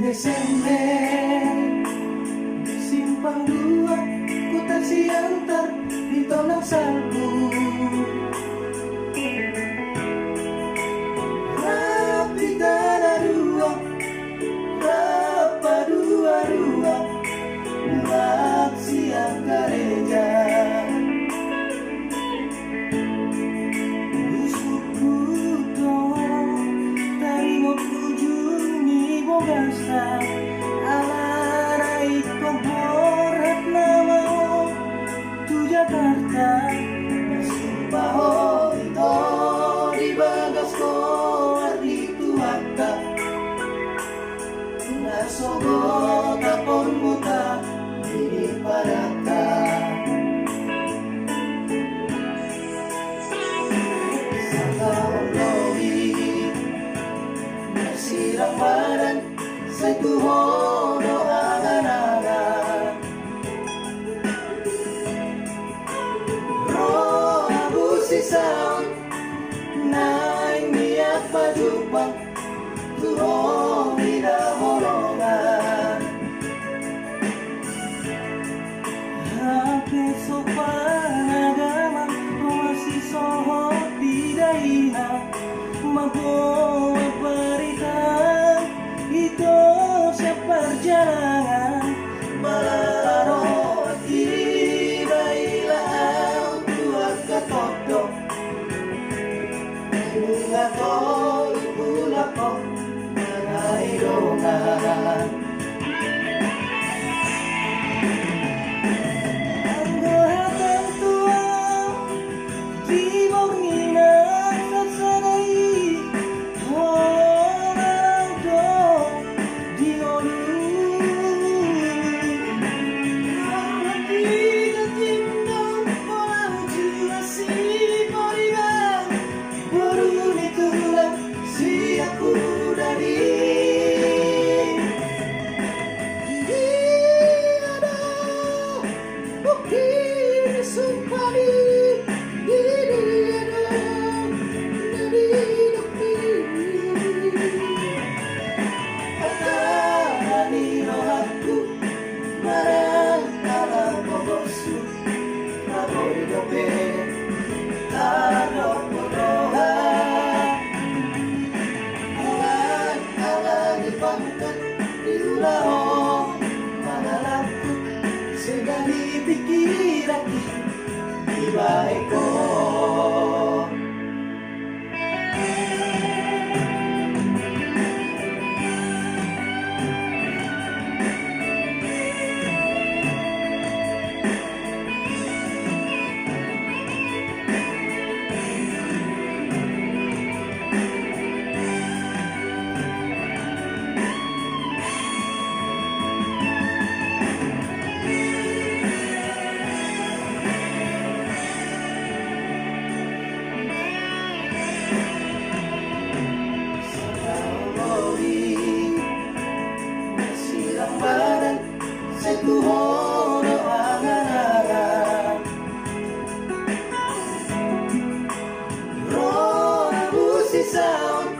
Desember simpang dua ku tak siantar di tonang salbu rapi tanah dua rapa dua buat siang gereja usuku dong tarimo kujung ni bogasa alarai kompor nama tu Jakarta bersumpah itu di bagas ko arti tuata nasogo tapon muta ini padaka sakau logi nasirang badan sa tuhono angan-angan roh abusi sound naing niat pajupang tuho tidak holongan hape sopan agama masih soho tidak ina mabawa barikan itu seperjalanan malarano tiba ilang tuat katodok bunga to ibula ko nanaidongan anggohatan tua di mornginan nasanay orang to di sedang dipikiran di baikku tuhono angan-angan roh abusi sound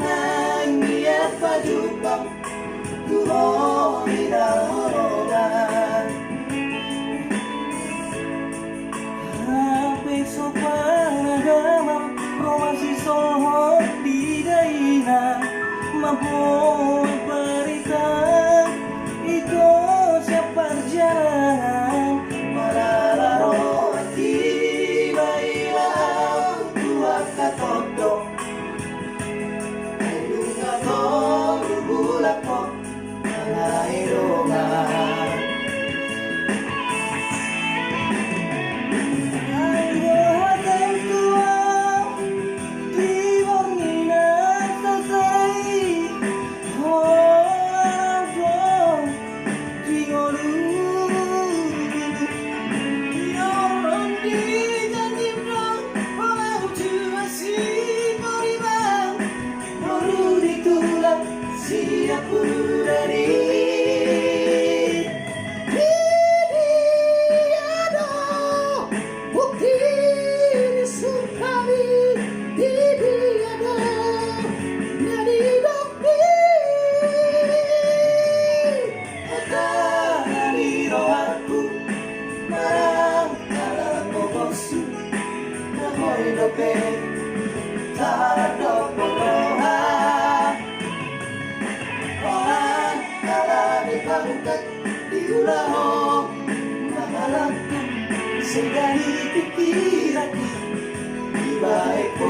nang niat pajupang tuho tidak holongan hape sopan agama kau masih sohor di daina mabuh berikan itu seperjalanan malalaro tiba ilang tuak katodok ayunga to bulak ko Segani pikiranku di baik